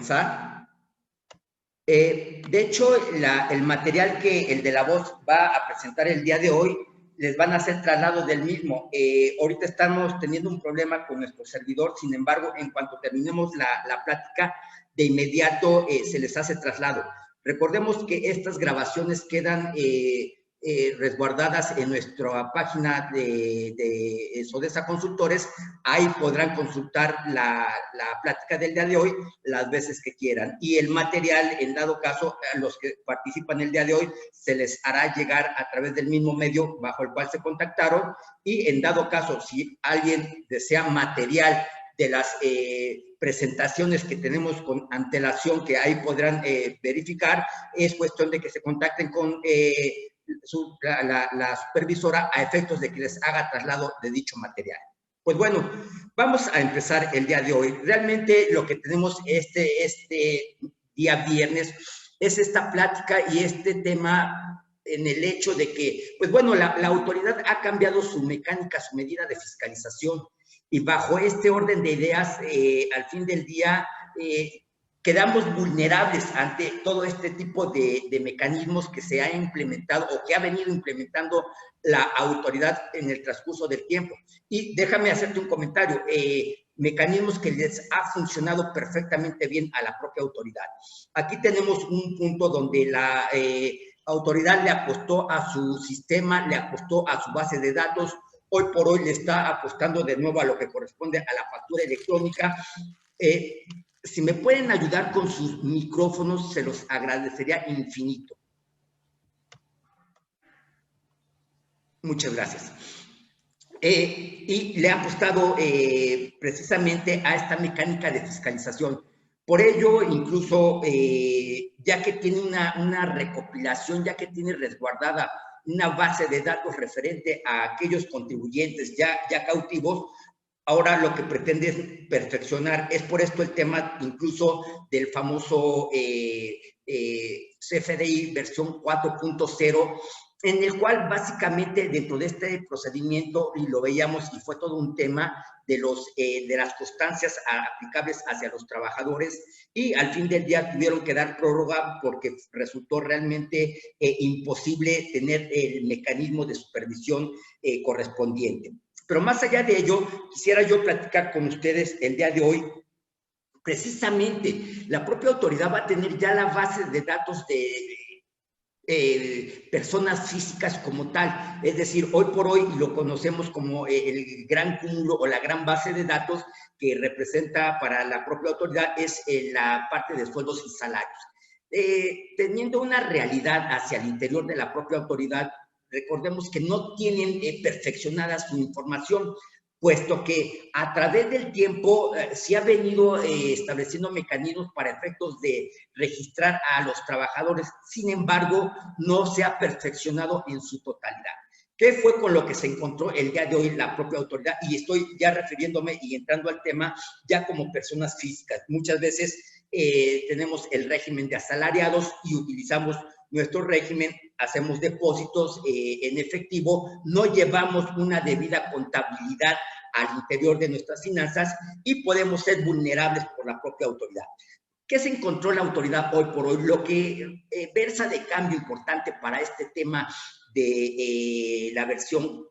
comenzar. De hecho, el material que el de La Voz va a presentar el día de hoy, les van a hacer traslado del mismo. Ahorita estamos teniendo un problema con nuestro servidor, sin embargo, en cuanto terminemos la plática, de inmediato se les hace traslado. Recordemos que estas grabaciones quedan resguardadas en nuestra página de Sodesa Consultores. Ahí podrán consultar la plática del día de hoy las veces que quieran. Y el material, en dado caso, a los que participan el día de hoy, se les hará llegar a través del mismo medio bajo el cual se contactaron. Y en dado caso, si alguien desea material de las presentaciones que tenemos con antelación, que ahí podrán verificar, es cuestión de que se contacten con la supervisora a efectos de que les haga traslado de dicho material. Pues bueno, vamos a empezar el día de hoy. Realmente lo que tenemos este día viernes es esta plática y este tema en el hecho de que, pues bueno, la autoridad ha cambiado su mecánica, su medida de fiscalización, y bajo este orden de ideas, al fin del día, quedamos vulnerables ante todo este tipo de mecanismos que se ha implementado o que ha venido implementando la autoridad en el transcurso del tiempo. Y déjame hacerte un comentario, mecanismos que les ha funcionado perfectamente bien a la propia autoridad. Aquí tenemos un punto donde la autoridad le apostó a su sistema, le apostó a su base de datos. Hoy por hoy le está apostando de nuevo a lo que corresponde a la factura electrónica. Si me pueden ayudar con sus micrófonos, se los agradecería infinito. Muchas gracias. Y le ha apostado precisamente a esta mecánica de fiscalización. Por ello, incluso, ya que tiene una recopilación, ya que tiene resguardada una base de datos referente a aquellos contribuyentes ya cautivos, ahora lo que pretende es perfeccionar. Es por esto el tema incluso del famoso CFDI versión 4.0, en el cual básicamente dentro de este procedimiento, y lo veíamos y fue todo un tema de las constancias aplicables hacia los trabajadores, y al fin del día tuvieron que dar prórroga porque resultó realmente imposible tener el mecanismo de supervisión correspondiente. Pero más allá de ello, quisiera yo platicar con ustedes el día de hoy. Precisamente, la propia autoridad va a tener ya la base de datos de personas físicas como tal. Es decir, hoy por hoy lo conocemos como el gran cúmulo o la gran base de datos que representa para la propia autoridad es la parte de sueldos y salarios. Teniendo una realidad hacia el interior de la propia autoridad, recordemos que no tienen perfeccionada su información, puesto que a través del tiempo se ha venido estableciendo mecanismos para efectos de registrar a los trabajadores. Sin embargo, no se ha perfeccionado en su totalidad. ¿Qué fue con lo que se encontró el día de hoy la propia autoridad? Y estoy ya refiriéndome y entrando al tema ya como personas físicas. Muchas veces tenemos el régimen de asalariados y utilizamos nuestro régimen, hacemos depósitos en efectivo, no llevamos una debida contabilidad al interior de nuestras finanzas y podemos ser vulnerables por la propia autoridad. ¿Qué se encontró la autoridad hoy por hoy? Lo que versa de cambio importante para este tema de la versión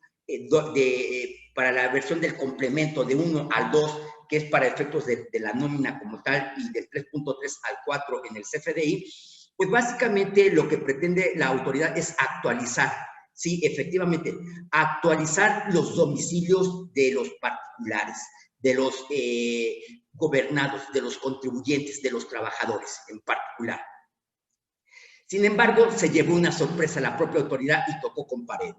para la versión del complemento de 1 al 2, que es para efectos de la nómina como tal, y del 3.3 al 4 en el CFDI, pues básicamente lo que pretende la autoridad es actualizar, sí, efectivamente, actualizar los domicilios de los particulares, de los gobernados, de los contribuyentes, de los trabajadores en particular. Sin embargo, se llevó una sorpresa a la propia autoridad y tocó con pared.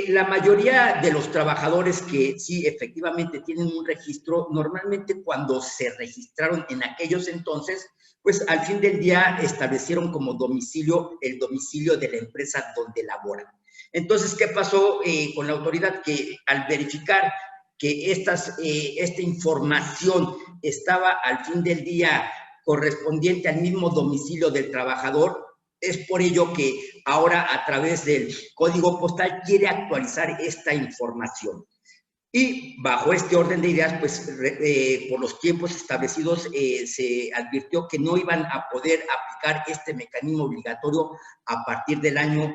La mayoría de los trabajadores que sí efectivamente tienen un registro, normalmente cuando se registraron en aquellos entonces, pues al fin del día establecieron como domicilio el domicilio de la empresa donde laboran. Entonces, ¿qué pasó con la autoridad? Que al verificar que esta información estaba al fin del día correspondiente al mismo domicilio del trabajador, es por ello que ahora a través del código postal quiere actualizar esta información. Y bajo este orden de ideas, pues por los tiempos establecidos, se advirtió que no iban a poder aplicar este mecanismo obligatorio a partir del año,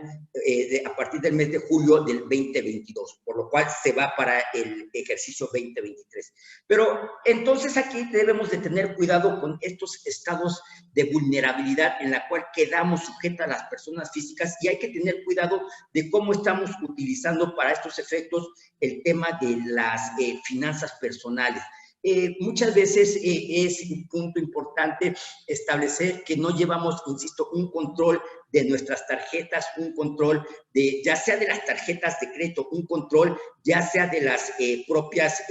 a partir del mes de julio del 2022, por lo cual se va para el ejercicio 2023. Pero entonces aquí debemos de tener cuidado con estos estados de vulnerabilidad en la cual quedamos sujetas las personas físicas, y hay que tener cuidado de cómo estamos utilizando para estos efectos el tema de las finanzas personales. Muchas veces es un punto importante establecer que no llevamos, insisto, un control de nuestras tarjetas, un control de, ya sea de las tarjetas de crédito, un control ya sea de las propias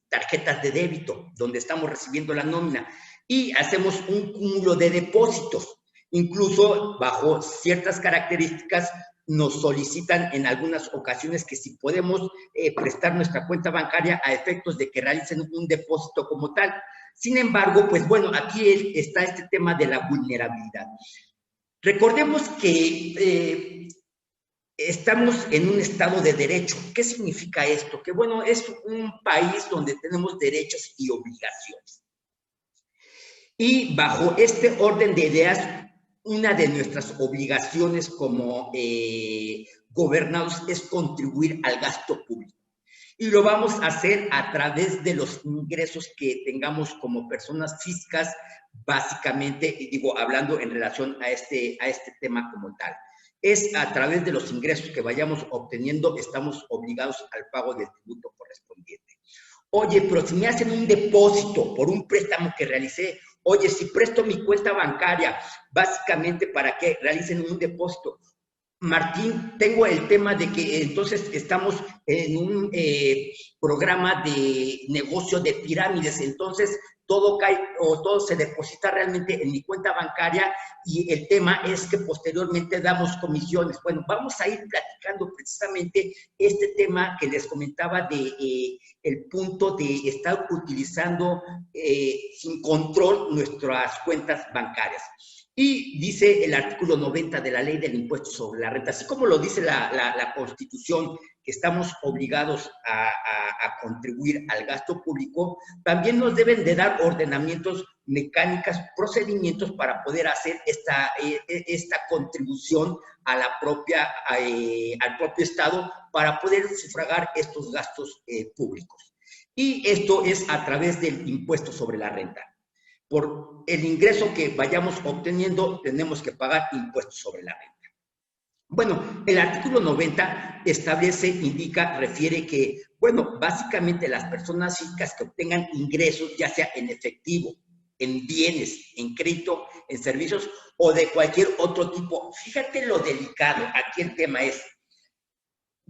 tarjetas de débito, donde estamos recibiendo la nómina, y hacemos un cúmulo de depósitos. Incluso bajo ciertas características nos solicitan en algunas ocasiones que si podemos prestar nuestra cuenta bancaria a efectos de que realicen un depósito como tal. Sin embargo, pues bueno, aquí está este tema de la vulnerabilidad. Recordemos que estamos en un estado de derecho. ¿Qué significa esto? Que bueno, es un país donde tenemos derechos y obligaciones. Y bajo este orden de ideas, una de nuestras obligaciones como gobernados es contribuir al gasto público. Y lo vamos a hacer a través de los ingresos que tengamos como personas físicas, básicamente, y digo, hablando en relación a este tema como tal. Es a través de los ingresos que vayamos obteniendo, estamos obligados al pago del tributo correspondiente. Oye, pero si me hacen un depósito por un préstamo que realicé, oye, si presto mi cuenta bancaria, básicamente para que realicen un depósito. Martín, tengo el tema de que entonces estamos en un programa de negocio de pirámides, entonces todo cae o todo se deposita realmente en mi cuenta bancaria, y el tema es que posteriormente damos comisiones. Bueno, vamos a ir platicando precisamente este tema que les comentaba de el punto de estar utilizando sin control nuestras cuentas bancarias. Y dice el artículo 90 de la Ley del Impuesto sobre la Renta, así como lo dice la Constitución, que estamos obligados a contribuir al gasto público, también nos deben de dar ordenamientos, mecánicas, procedimientos para poder hacer esta contribución a la propia, al propio Estado, para poder sufragar estos gastos públicos. Y esto es a través del impuesto sobre la renta. Por el ingreso que vayamos obteniendo, tenemos que pagar impuestos sobre la renta. Bueno, el artículo 90 establece, indica, refiere que, bueno, básicamente las personas físicas que obtengan ingresos, ya sea en efectivo, en bienes, en crédito, en servicios o de cualquier otro tipo. Fíjate lo delicado, aquí el tema es,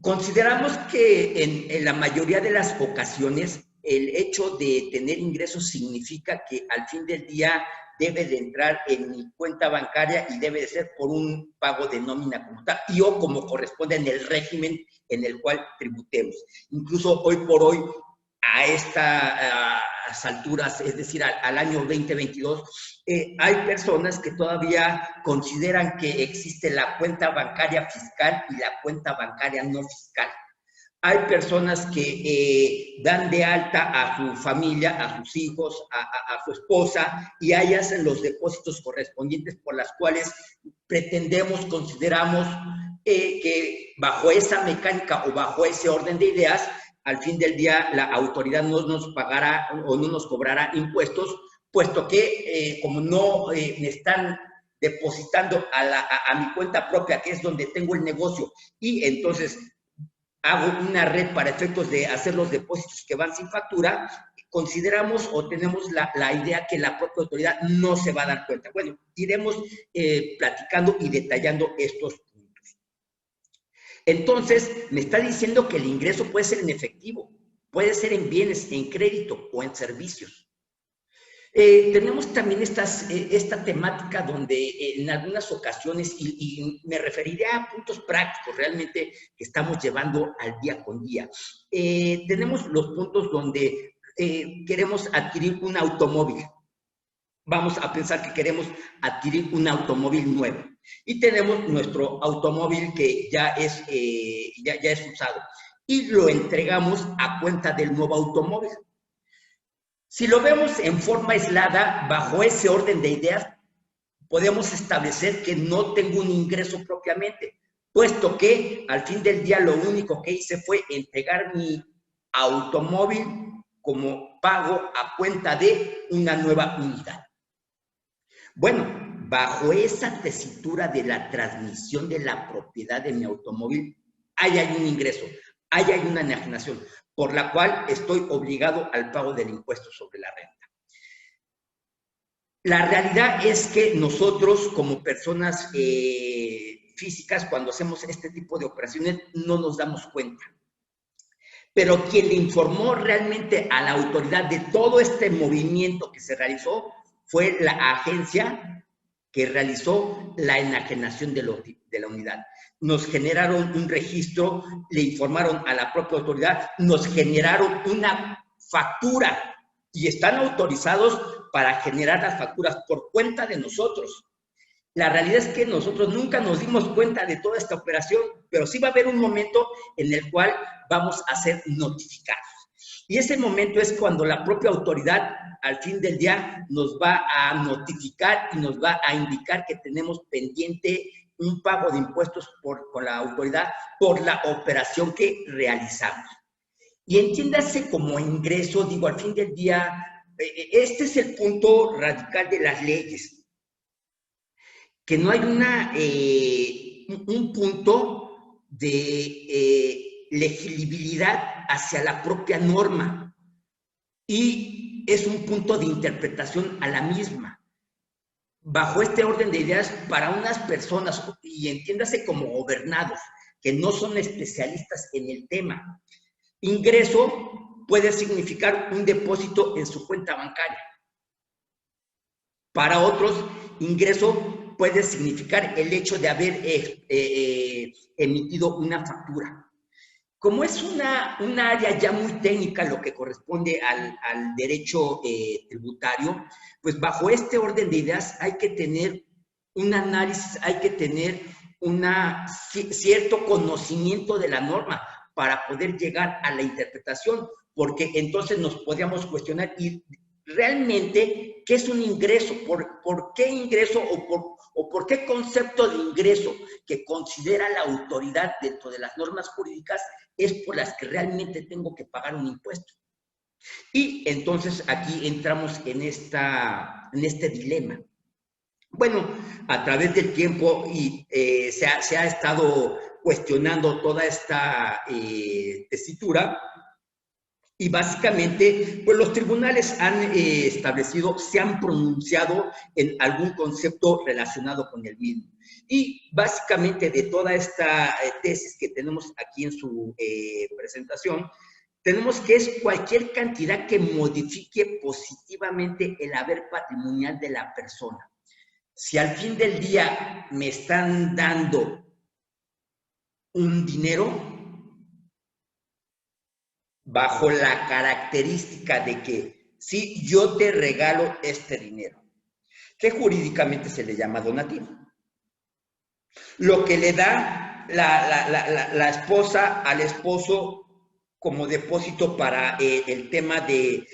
consideramos que en la mayoría de las ocasiones el hecho de tener ingresos significa que al fin del día debe de entrar en mi cuenta bancaria y debe de ser por un pago de nómina como tal, y o como corresponde en el régimen en el cual tributemos. Incluso hoy por hoy, a estas alturas, es decir, al año 2022, hay personas que todavía consideran que existe la cuenta bancaria fiscal y la cuenta bancaria no fiscal. Hay personas que dan de alta a su familia, a sus hijos, a su esposa, y ahí hacen los depósitos correspondientes, por las cuales pretendemos, consideramos que bajo esa mecánica o bajo ese orden de ideas, al fin del día la autoridad no nos pagará o no nos cobrará impuestos, puesto que como no me están depositando a mi cuenta propia, que es donde tengo el negocio, y entonces hago una red para efectos de hacer los depósitos que van sin factura, consideramos o tenemos la idea que la propia autoridad no se va a dar cuenta. Bueno, iremos platicando y detallando estos puntos. Entonces, me está diciendo que el ingreso puede ser en efectivo, puede ser en bienes, en crédito o en servicios. Tenemos también esta temática donde en algunas ocasiones, y me referiré a puntos prácticos realmente que estamos llevando al día con día. Tenemos los puntos donde queremos adquirir un automóvil. Vamos a pensar que queremos adquirir un automóvil nuevo y tenemos nuestro automóvil que ya es usado. y lo entregamos a cuenta del nuevo automóvil. Si lo vemos en forma aislada, bajo ese orden de ideas, podemos establecer que no tengo un ingreso propiamente, puesto que al fin del día lo único que hice fue entregar mi automóvil como pago a cuenta de una nueva unidad. Bueno, bajo esa tesitura de la transmisión de la propiedad de mi automóvil, ahí hay un ingreso, ahí hay una enajenación, por la cual estoy obligado al pago del impuesto sobre la renta. La realidad es que nosotros, como personas físicas, cuando hacemos este tipo de operaciones, no nos damos cuenta. Pero quien le informó realmente a la autoridad de todo este movimiento que se realizó fue la agencia que realizó la enajenación de la unidad. Nos generaron un registro, le informaron a la propia autoridad, nos generaron una factura y están autorizados para generar las facturas por cuenta de nosotros. La realidad es que nosotros nunca nos dimos cuenta de toda esta operación, pero sí va a haber un momento en el cual vamos a ser notificados. Y ese momento es cuando la propia autoridad, al fin del día, nos va a notificar y nos va a indicar que tenemos pendiente un pago de impuestos con la autoridad por la operación que realizamos. Y entiéndase como ingreso, digo, al fin del día, este es el punto radical de las leyes, que no hay un punto de legibilidad hacia la propia norma y es un punto de interpretación a la misma. Bajo este orden de ideas, para unas personas, y entiéndase como gobernados, que no son especialistas en el tema, ingreso puede significar un depósito en su cuenta bancaria. Para otros, ingreso puede significar el hecho de haber emitido una factura. Como es una área ya muy técnica lo que corresponde al derecho tributario, pues bajo este orden de ideas hay que tener un análisis, hay que tener cierto conocimiento de la norma para poder llegar a la interpretación, porque entonces nos podríamos cuestionar y realmente qué es un ingreso, por qué ingreso o por qué concepto de ingreso que considera la autoridad dentro de las normas jurídicas es por las que realmente tengo que pagar un impuesto. Y entonces aquí entramos en este dilema. Bueno, a través del tiempo y se ha estado cuestionando toda esta tesitura y básicamente, pues los tribunales han establecido, se han pronunciado en algún concepto relacionado con el mismo. Y básicamente de toda esta tesis que tenemos aquí en su presentación, tenemos que es cualquier cantidad que modifique positivamente el haber patrimonial de la persona. Si al fin del día me están dando un dinero, bajo la característica de que si yo te regalo este dinero, que jurídicamente se le llama donativo, lo que le da la esposa al esposo como depósito para el tema de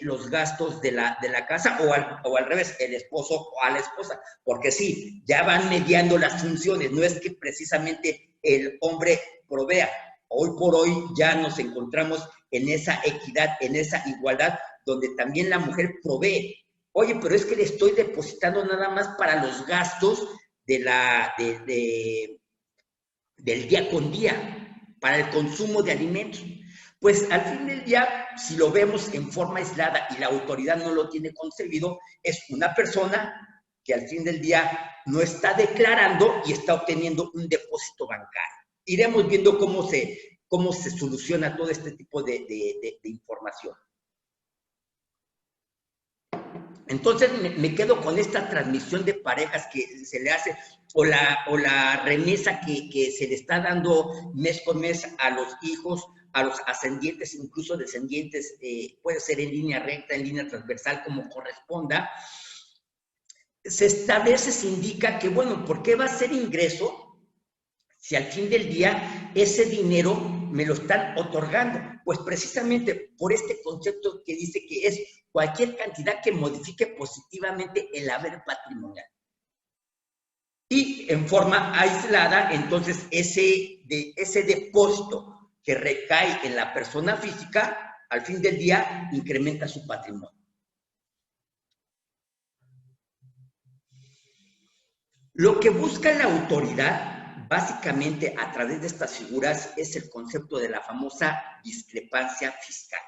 los gastos de la casa o al revés, el esposo a la esposa, porque sí, ya van mediando las funciones, no es que precisamente el hombre provea. Hoy por hoy ya nos encontramos en esa equidad, en esa igualdad, donde también la mujer provee. Oye, pero es que le estoy depositando nada más para los gastos del día con día, para el consumo de alimentos. Pues al fin del día, si lo vemos en forma aislada y la autoridad no lo tiene concebido, es una persona que al fin del día no está declarando y está obteniendo un depósito bancario. Iremos viendo cómo se soluciona todo este tipo de información. Entonces me quedo con esta transmisión de parejas que se le hace o la remesa que se le está dando mes con mes a los hijos, a los ascendientes, incluso descendientes, puede ser en línea recta, en línea transversal, como corresponda. Se establece, se indica que, bueno, ¿por qué va a ser ingreso si al fin del día ese dinero me lo están otorgando? Pues precisamente por este concepto que dice que es cualquier cantidad que modifique positivamente el haber patrimonial. Y en forma aislada, entonces ese depósito que recae en la persona física, al fin del día, incrementa su patrimonio. Lo que busca la autoridad, básicamente a través de estas figuras, es el concepto de la famosa discrepancia fiscal.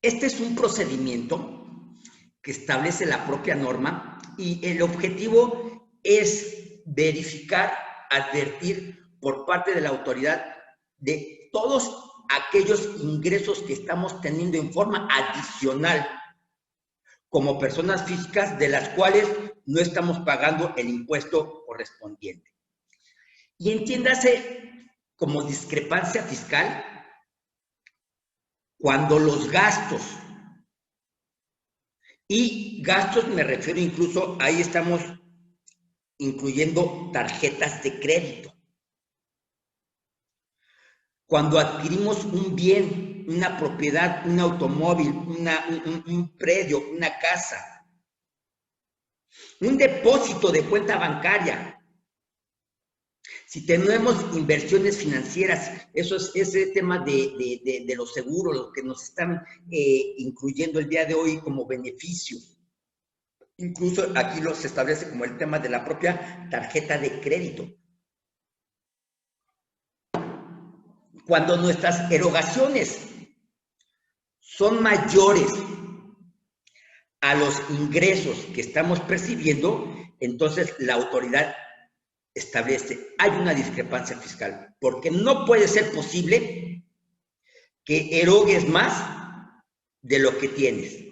Este es un procedimiento que establece la propia norma y el objetivo es verificar, advertir por parte de la autoridad de todos aquellos ingresos que estamos teniendo en forma adicional como personas físicas de las cuales no estamos pagando el impuesto correspondiente. Y entiéndase como discrepancia fiscal cuando los gastos, y gastos me refiero incluso, ahí estamos incluyendo tarjetas de crédito. Cuando adquirimos un bien, una propiedad, un automóvil, un predio, una casa, un depósito de cuenta bancaria. Si tenemos inversiones financieras, eso es ese tema de los seguros, lo que nos están incluyendo el día de hoy como beneficio. Incluso aquí se establece como el tema de la propia tarjeta de crédito. Cuando nuestras erogaciones son mayores a los ingresos que estamos percibiendo, entonces la autoridad establece, hay una discrepancia fiscal, porque no puede ser posible que erogues más de lo que tienes.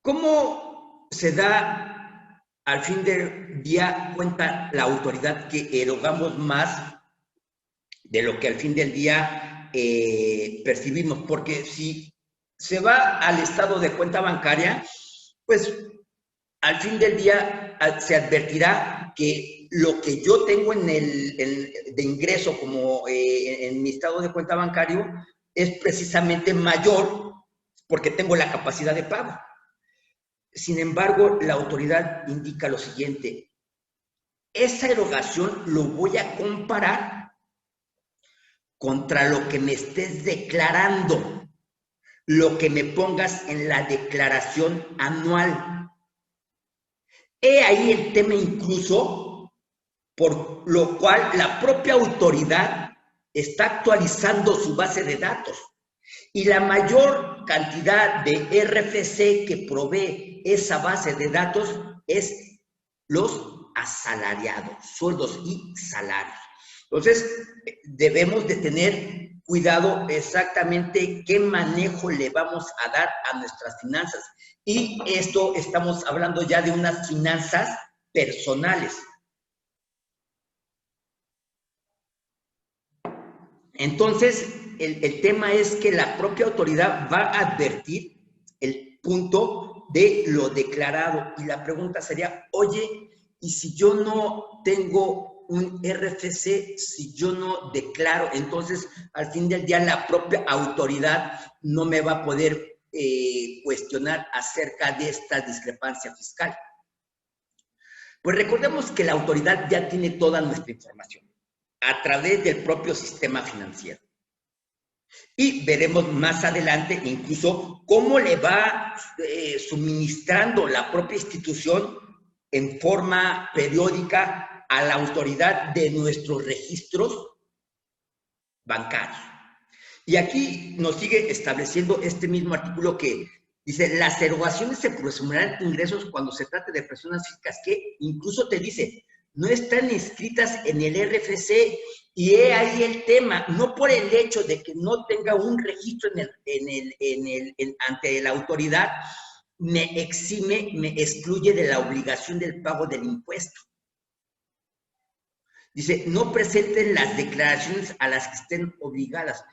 ¿Cómo se da al fin del día cuenta la autoridad que erogamos más de lo que al fin del día percibimos? Porque si se va al estado de cuenta bancaria, pues al fin del día se advertirá que lo que yo tengo de ingreso como en mi estado de cuenta bancario es precisamente mayor porque tengo la capacidad de pago. Sin embargo, la autoridad indica lo siguiente: esa erogación lo voy a comparar contra lo que me estés declarando, lo que me pongas en la declaración anual. He ahí el tema incluso, por lo cual la propia autoridad está actualizando su base de datos. Y la mayor cantidad de RFC que provee esa base de datos es los asalariados, sueldos y salarios. Entonces, debemos de tener cuidado exactamente qué manejo le vamos a dar a nuestras finanzas. Y esto estamos hablando ya de unas finanzas personales. Entonces, el tema es que la propia autoridad va a advertir el punto de lo declarado. Y la pregunta sería, oye, ¿y si yo no tengo un RFC, si yo no declaro? Entonces, al fin del día, la propia autoridad no me va a poder cuestionar acerca de esta discrepancia fiscal. Pues recordemos que la autoridad ya tiene toda nuestra información a través del propio sistema financiero. Y veremos más adelante incluso cómo le va suministrando la propia institución en forma periódica a la autoridad de nuestros registros bancarios. Y aquí nos sigue estableciendo este mismo artículo que dice, las erogaciones se presumirán ingresos cuando se trate de personas físicas que incluso te dice, no están inscritas en el RFC. Y he ahí el tema, no por el hecho de que no tenga un registro ante la autoridad, me exime, me excluye de la obligación del pago del impuesto. Dice, no presenten las declaraciones a las que estén obligadas.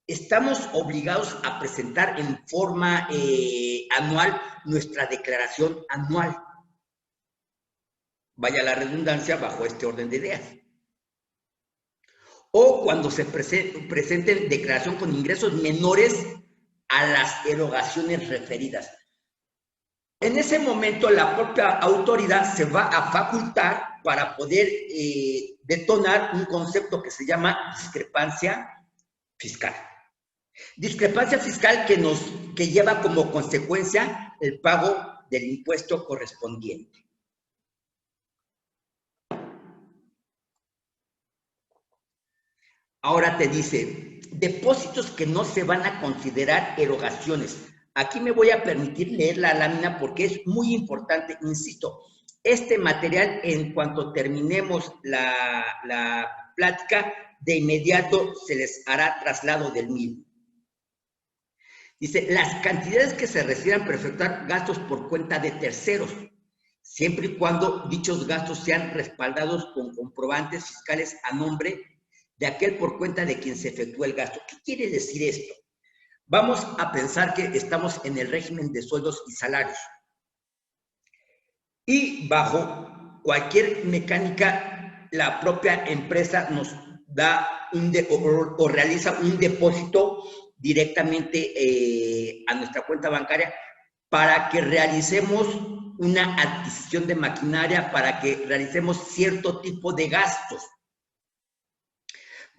Estamos obligados a presentar en forma anual nuestra declaración anual. vaya la redundancia, bajo este orden de ideas. O cuando se presenten declaración con ingresos menores a las erogaciones referidas. En ese momento, la propia autoridad se va a facultar para poder detonar un concepto que se llama discrepancia fiscal. Discrepancia fiscal que lleva como consecuencia el pago del impuesto correspondiente. Ahora te dice, depósitos que no se van a considerar erogaciones. Aquí me voy a permitir leer la lámina porque es muy importante, insisto. Este material, en cuanto terminemos la plática, de inmediato se les hará traslado del mismo. Dice, las cantidades que se requieran para efectuar gastos por cuenta de terceros, siempre y cuando dichos gastos sean respaldados con comprobantes fiscales a nombre de aquel por cuenta de quien se efectúa el gasto. ¿Qué quiere decir esto? Vamos a pensar que estamos en el régimen de sueldos y salarios. Y bajo cualquier mecánica, la propia empresa nos da o realiza un depósito directamente a nuestra cuenta bancaria para que realicemos una adquisición de maquinaria, para que realicemos cierto tipo de gastos.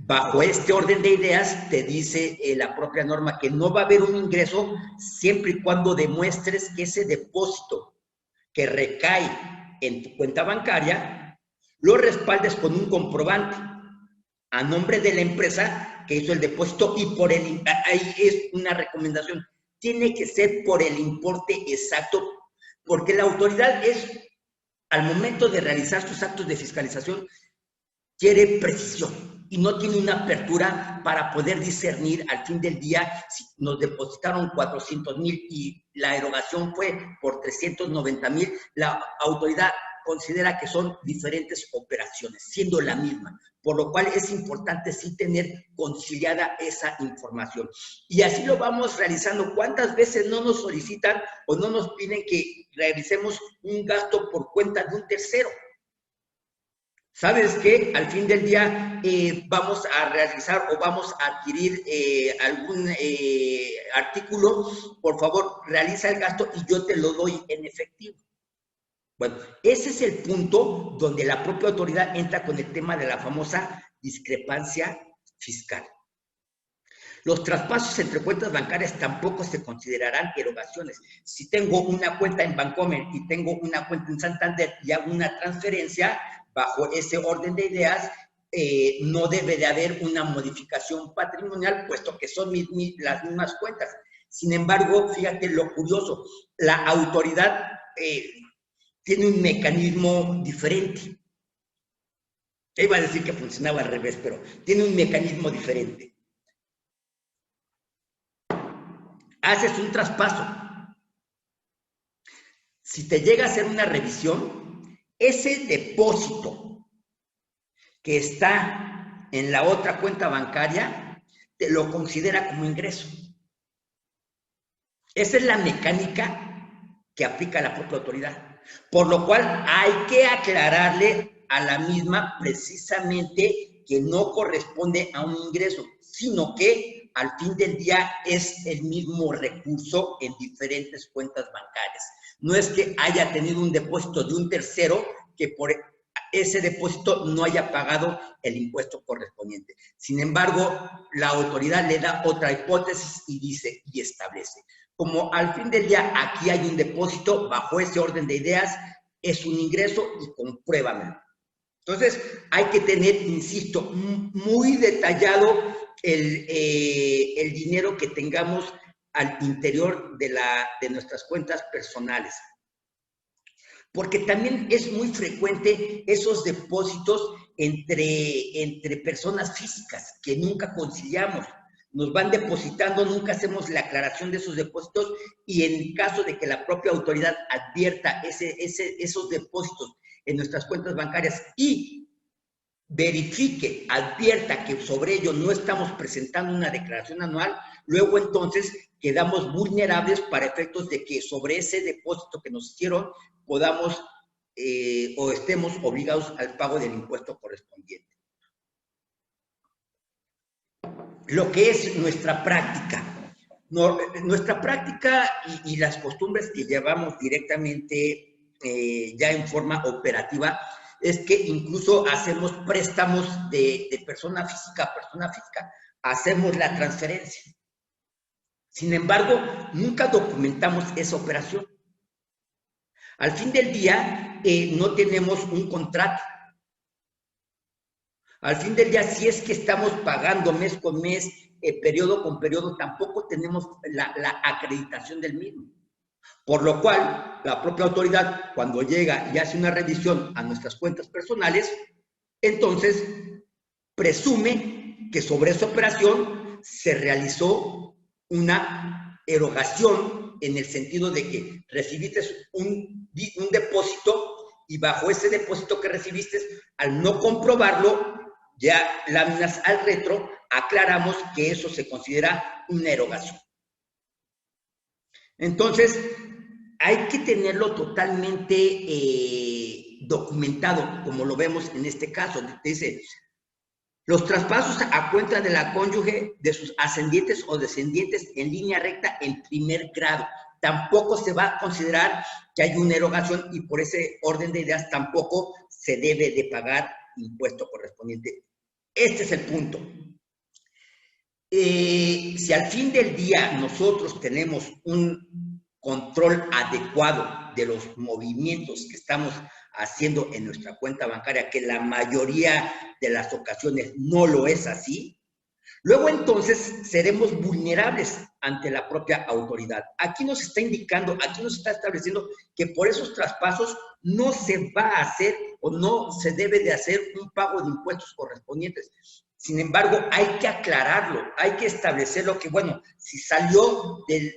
Bajo este orden de ideas, te dice la propia norma que no va a haber un ingreso siempre y cuando demuestres que ese depósito que recae en tu cuenta bancaria lo respaldes con un comprobante a nombre de la empresa que hizo el depósito y por el... Ahí es una recomendación. Tiene que ser por el importe exacto, porque la autoridad al momento de realizar sus actos de fiscalización, quiere precisión y no tiene una apertura para poder discernir al fin del día si nos depositaron 400,000 y la erogación fue por 390,000. La autoridad considera que son diferentes operaciones, siendo la misma, por lo cual es importante sí tener conciliada esa información. Y así lo vamos realizando. ¿Cuántas veces no nos solicitan o no nos piden que realicemos un gasto por cuenta de un tercero? ¿Sabes qué? Al fin del día vamos a realizar o vamos a adquirir algún artículo, por favor, realiza el gasto y yo te lo doy en efectivo. Bueno, ese es el punto donde la propia autoridad entra con el tema de la famosa discrepancia fiscal. Los traspasos entre cuentas bancarias tampoco se considerarán erogaciones. Si tengo una cuenta en Bancomer y tengo una cuenta en Santander y hago una transferencia, bajo ese orden de ideas, no debe de haber una modificación patrimonial, puesto que son las mismas cuentas. Sin embargo, fíjate lo curioso, la autoridad tiene un mecanismo diferente. Iba a decir que funcionaba al revés, pero tiene un mecanismo diferente. Haces un traspaso. Si te llega a hacer una revisión, ese depósito que está en la otra cuenta bancaria, te lo considera como ingreso. Esa es la mecánica que aplica la propia autoridad. Por lo cual hay que aclararle a la misma precisamente que no corresponde a un ingreso, sino que al fin del día es el mismo recurso en diferentes cuentas bancarias. No es que haya tenido un depósito de un tercero que por ese depósito no haya pagado el impuesto correspondiente. Sin embargo, la autoridad le da otra hipótesis y dice y establece. Como al fin del día aquí hay un depósito, bajo ese orden de ideas, es un ingreso y compruébamelo. Entonces, hay que tener, insisto, muy detallado el dinero que tengamos al interior de nuestras cuentas personales. Porque también es muy frecuente esos depósitos entre personas físicas que nunca conciliamos. Nos van depositando, nunca hacemos la aclaración de esos depósitos y en caso de que la propia autoridad advierta esos depósitos en nuestras cuentas bancarias y verifique, advierta que sobre ello no estamos presentando una declaración anual, luego entonces quedamos vulnerables para efectos de que sobre ese depósito que nos hicieron podamos o estemos obligados al pago del impuesto correspondiente. Lo que es nuestra práctica. Nuestra práctica y las costumbres que llevamos directamente ya en forma operativa es que incluso hacemos préstamos de persona física a persona física, hacemos la transferencia. Sin embargo, nunca documentamos esa operación. Al fin del día, no tenemos un contrato. Al fin del día, si es que estamos pagando mes con mes, periodo con periodo, tampoco tenemos la acreditación del mismo. Por lo cual, la propia autoridad, cuando llega y hace una revisión a nuestras cuentas personales, entonces presume que sobre esa operación se realizó una erogación en el sentido de que recibiste un depósito y bajo ese depósito que recibiste, al no comprobarlo, ya láminas al retro, aclaramos que eso se considera una erogación. Entonces, hay que tenerlo totalmente documentado, como lo vemos en este caso. Dice, los traspasos a cuenta de la cónyuge de sus ascendientes o descendientes en línea recta en primer grado. Tampoco se va a considerar que hay una erogación y por ese orden de ideas tampoco se debe de pagar impuesto correspondiente. Este es el punto. Si al fin del día nosotros tenemos un control adecuado de los movimientos que estamos haciendo en nuestra cuenta bancaria, que la mayoría de las ocasiones no lo es así, luego entonces seremos vulnerables ante la propia autoridad. Aquí nos está indicando, aquí nos está estableciendo que por esos traspasos no se va a hacer o no se debe de hacer un pago de impuestos correspondientes. Sin embargo, hay que aclararlo, hay que establecerlo que, bueno, si salió del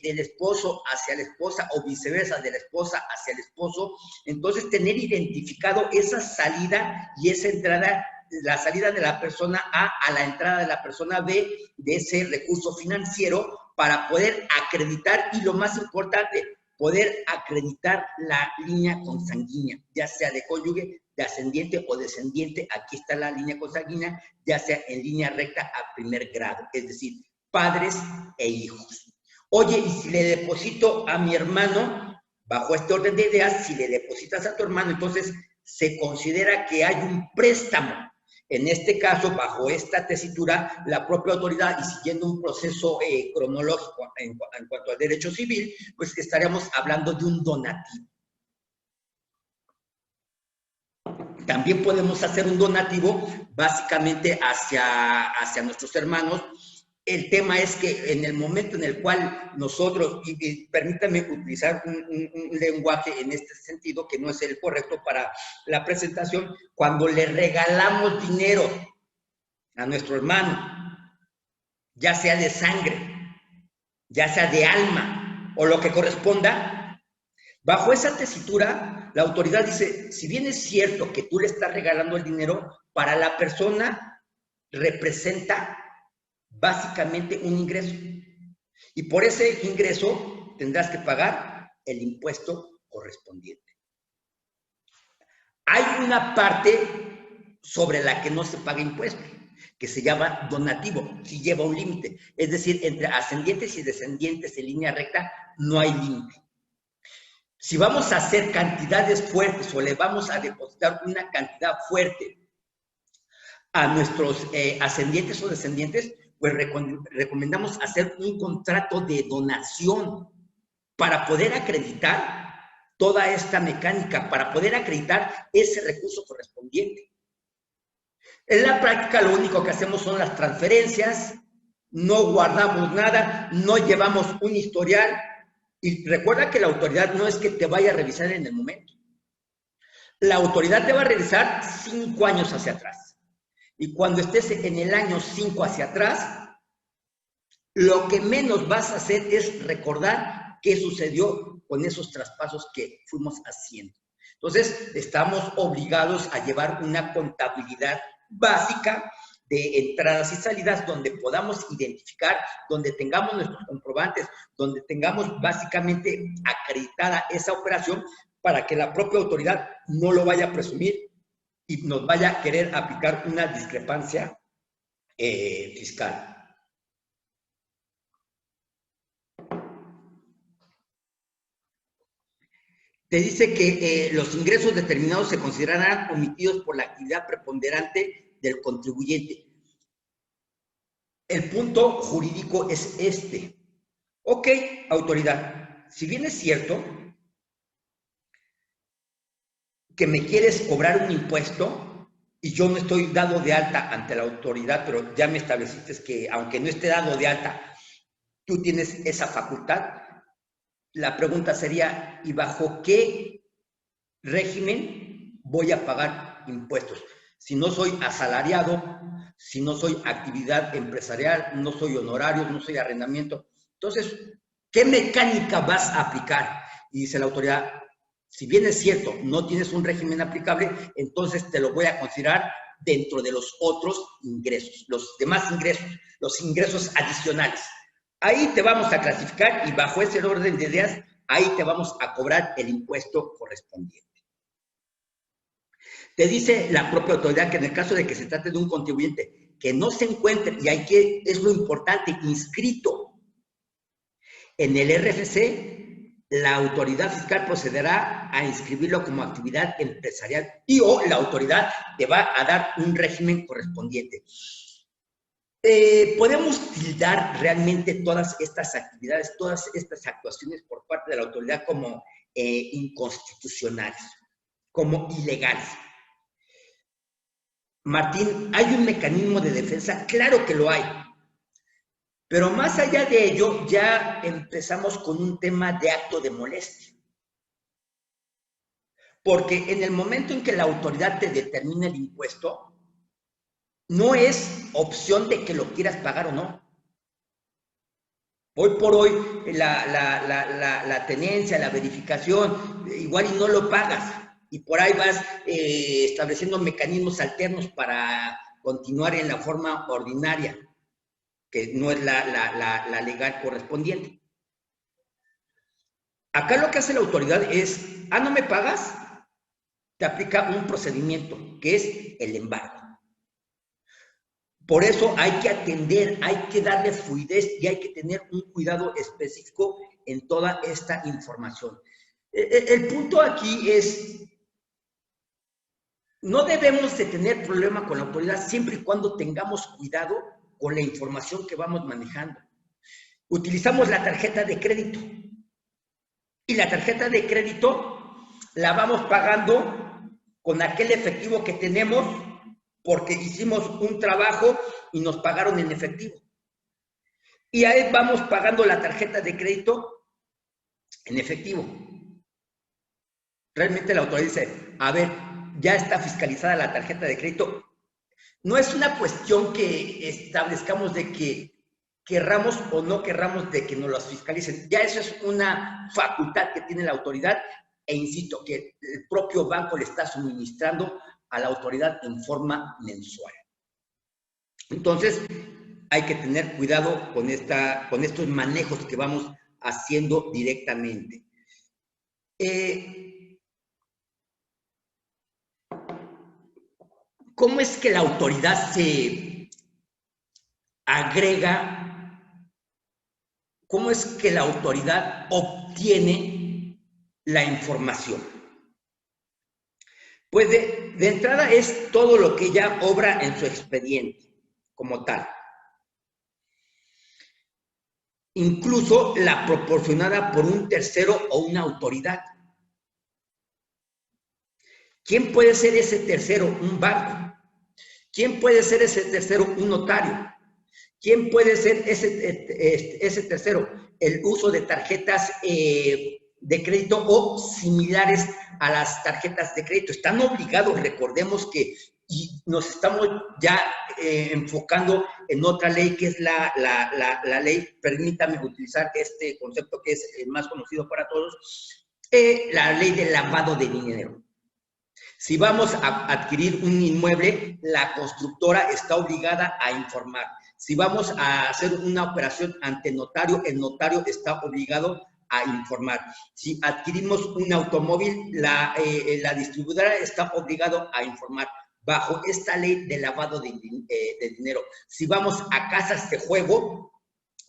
esposo hacia la esposa o viceversa, de la esposa hacia el esposo, entonces tener identificado esa salida y esa entrada, la salida de la persona A a la entrada de la persona B de ese recurso financiero para poder acreditar y lo más importante, poder acreditar la línea consanguínea, ya sea de cónyuge, de ascendiente o descendiente. Aquí está la línea consanguínea, ya sea en línea recta a primer grado, es decir, padres e hijos. Oye, y si le deposito a mi hermano, bajo este orden de ideas, si le depositas a tu hermano, entonces se considera que hay un préstamo. En este caso, bajo esta tesitura, la propia autoridad, y siguiendo un proceso cronológico en cuanto al derecho civil, pues estaríamos hablando de un donativo. También podemos hacer un donativo básicamente hacia nuestros hermanos. El tema es que en el momento en el cual nosotros, y permítanme utilizar un lenguaje en este sentido que no es el correcto para la presentación, cuando le regalamos dinero a nuestro hermano, ya sea de sangre, ya sea de alma o lo que corresponda, bajo esa tesitura, la autoridad dice, si bien es cierto que tú le estás regalando el dinero, para la persona representa básicamente un ingreso. Y por ese ingreso tendrás que pagar el impuesto correspondiente. Hay una parte sobre la que no se paga impuesto, que se llama donativo, si lleva un límite. Es decir, entre ascendientes y descendientes en línea recta no hay límite. Si vamos a hacer cantidades fuertes o le vamos a depositar una cantidad fuerte a nuestros ascendientes o descendientes, pues recomendamos hacer un contrato de donación para poder acreditar toda esta mecánica, para poder acreditar ese recurso correspondiente. En la práctica lo único que hacemos son las transferencias, no guardamos nada, no llevamos un historial. Y recuerda que la autoridad no es que te vaya a revisar en el momento. La autoridad te va a revisar 5 años hacia atrás. Y cuando estés en el año 5 hacia atrás, lo que menos vas a hacer es recordar qué sucedió con esos traspasos que fuimos haciendo. Entonces, estamos obligados a llevar una contabilidad básica de entradas y salidas donde podamos identificar, donde tengamos nuestros comprobantes, donde tengamos básicamente acreditada esa operación para que la propia autoridad no lo vaya a presumir y nos vaya a querer aplicar una discrepancia fiscal. Te dice que los ingresos determinados se considerarán omitidos por la actividad preponderante del contribuyente. El punto jurídico es este. Ok, autoridad, si bien es cierto que me quieres cobrar un impuesto y yo no estoy dado de alta ante la autoridad, pero ya me estableciste que aunque no esté dado de alta, tú tienes esa facultad, la pregunta sería, ¿y bajo qué régimen voy a pagar impuestos? Si no soy asalariado, si no soy actividad empresarial, no soy honorario, no soy arrendamiento. Entonces, ¿qué mecánica vas a aplicar? Y dice la autoridad, si bien es cierto, no tienes un régimen aplicable, entonces te lo voy a considerar dentro de los otros ingresos, los demás ingresos, los ingresos adicionales. Ahí te vamos a clasificar y bajo ese orden de ideas, ahí te vamos a cobrar el impuesto correspondiente. Te dice la propia autoridad que en el caso de que se trate de un contribuyente que no se encuentre, y hay que, es lo importante, inscrito en el RFC, la autoridad fiscal procederá a inscribirlo como actividad empresarial y o la autoridad te va a dar un régimen correspondiente. Podemos tildar realmente todas estas actividades, todas estas actuaciones por parte de la autoridad como inconstitucionales, como ilegales. Martín, ¿hay un mecanismo de defensa? Claro que lo hay. Pero más allá de ello, ya empezamos con un tema de acto de molestia. Porque en el momento en que la autoridad te determina el impuesto, no es opción de que lo quieras pagar o no. Hoy por hoy, la tenencia, la verificación, igual y no lo pagas. Y por ahí vas estableciendo mecanismos alternos para continuar en la forma ordinaria, que no es la legal correspondiente. Acá lo que hace la autoridad es, no me pagas, te aplica un procedimiento, que es el embargo. Por eso hay que atender, hay que darle fluidez y hay que tener un cuidado específico en toda esta información. El punto aquí es, no debemos de tener problema con la autoridad siempre y cuando tengamos cuidado con la información que vamos manejando. Utilizamos la tarjeta de crédito y la tarjeta de crédito la vamos pagando con aquel efectivo que tenemos porque hicimos un trabajo y nos pagaron en efectivo. Y ahí vamos pagando la tarjeta de crédito en efectivo. Realmente la autoridad dice, a ver, ya está fiscalizada la tarjeta de crédito. No es una cuestión que establezcamos de que querramos o no querramos de que nos las fiscalicen. Ya eso es una facultad que tiene la autoridad e insisto que el propio banco le está suministrando a la autoridad en forma mensual. Entonces, hay que tener cuidado con estos manejos que vamos haciendo directamente. ¿Cómo es que la autoridad se agrega? ¿Cómo es que la autoridad obtiene la información? Pues de entrada es todo lo que ella obra en su expediente, como tal. Incluso la proporcionada por un tercero o una autoridad. ¿Quién puede ser ese tercero? Un banco. ¿Quién puede ser ese tercero? Un notario. ¿Quién puede ser ese tercero? El uso de tarjetas de crédito o similares a las tarjetas de crédito. Están obligados, recordemos que y nos estamos ya enfocando en otra ley que es la ley, permítame utilizar este concepto que es el más conocido para todos, la ley del lavado de dinero. Si vamos a adquirir un inmueble, la constructora está obligada a informar. Si vamos a hacer una operación ante notario, el notario está obligado a informar. Si adquirimos un automóvil, la distribuidora está obligada a informar bajo esta ley de lavado de dinero. Si vamos a casas de juego,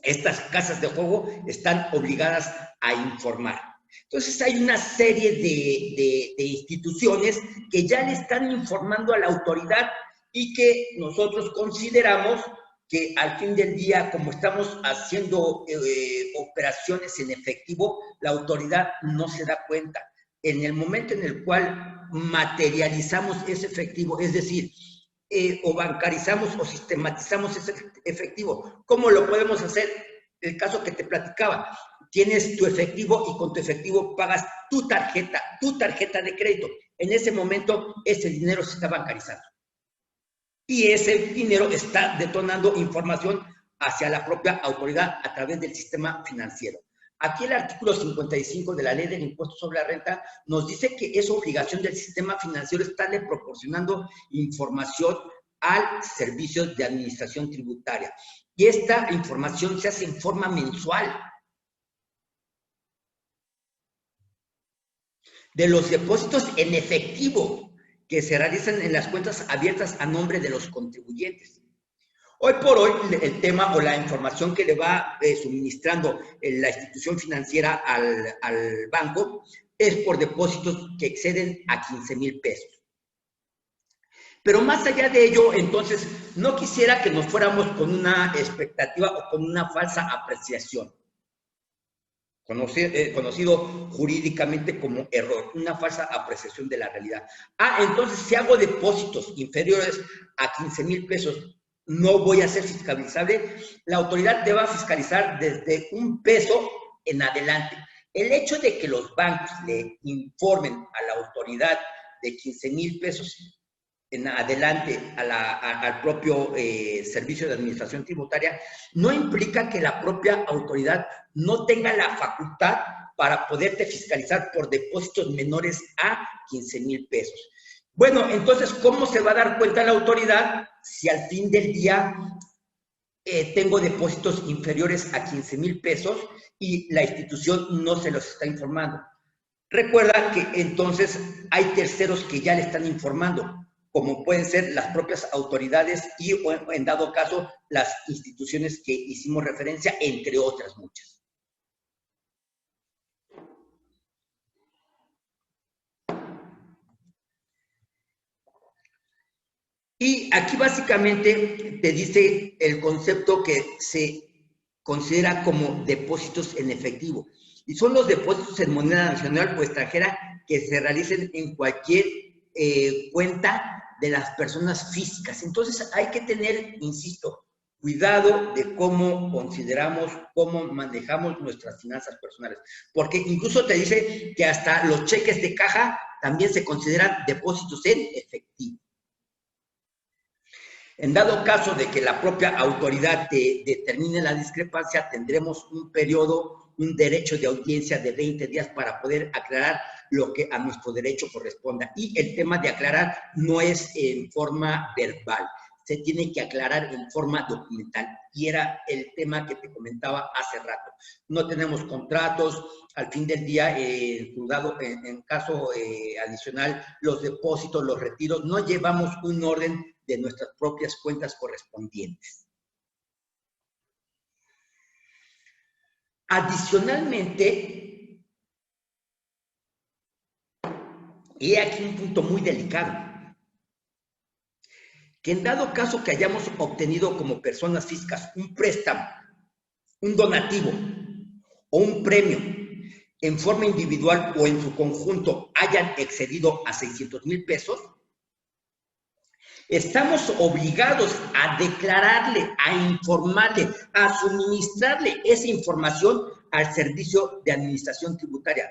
estas casas de juego están obligadas a informar. Entonces hay una serie de instituciones que ya le están informando a la autoridad y que nosotros consideramos que al fin del día, como estamos haciendo operaciones en efectivo, la autoridad no se da cuenta. En el momento en el cual materializamos ese efectivo, es decir, o bancarizamos o sistematizamos ese efectivo, ¿cómo lo podemos hacer? El caso que te platicaba, tienes tu efectivo y con tu efectivo pagas tu tarjeta de crédito. En ese momento, ese dinero se está bancarizando. Y ese dinero está detonando información hacia la propia autoridad a través del sistema financiero. Aquí el artículo 55 de la Ley del Impuesto sobre la Renta nos dice que es obligación del sistema financiero estarle proporcionando información al Servicio de Administración Tributaria. Y esta información se hace en forma mensual. De los depósitos en efectivo que se realizan en las cuentas abiertas a nombre de los contribuyentes. Hoy por hoy, el tema o la información que le va suministrando la institución financiera al banco es por depósitos que exceden a 15,000 pesos. Pero más allá de ello, entonces, no quisiera que nos fuéramos con una expectativa o con una falsa apreciación. Conocido jurídicamente como error, una falsa apreciación de la realidad. Entonces, si hago depósitos inferiores a 15,000 pesos, no voy a ser fiscalizable. La autoridad te va a fiscalizar desde 1 peso en adelante. El hecho de que los bancos le informen a la autoridad de 15,000 pesos en adelante al propio Servicio de Administración Tributaria, no implica que la propia autoridad no tenga la facultad para poderte fiscalizar por depósitos menores a 15,000 pesos. Bueno, entonces, ¿cómo se va a dar cuenta la autoridad si al fin del día tengo depósitos inferiores a 15,000 pesos y la institución no se los está informando? Recuerda que entonces hay terceros que ya le están informando, como pueden ser las propias autoridades y, en dado caso, las instituciones que hicimos referencia, entre otras muchas. Y aquí básicamente te dice el concepto que se considera como depósitos en efectivo. Y son los depósitos en moneda nacional o extranjera que se realicen en cualquier cuenta de las personas físicas. Entonces hay que tener, insisto, cuidado de cómo consideramos, cómo manejamos nuestras finanzas personales. Porque incluso te dice que hasta los cheques de caja también se consideran depósitos en efectivo. En dado caso de que la propia autoridad determine la discrepancia, tendremos un periodo, un derecho de audiencia de 20 días para poder aclarar lo que a nuestro derecho corresponda. Y el tema de aclarar no es en forma verbal, se tiene que aclarar en forma documental. Y era el tema que te comentaba hace rato. No tenemos contratos, al fin del día, en caso adicional, los depósitos, los retiros, no llevamos un orden de nuestras propias cuentas correspondientes. Adicionalmente, y aquí un punto muy delicado, que en dado caso que hayamos obtenido como personas físicas un préstamo, un donativo o un premio en forma individual o en su conjunto hayan excedido a 600,000 pesos, estamos obligados a declararle, a informarle, a suministrarle esa información al Servicio de Administración Tributaria.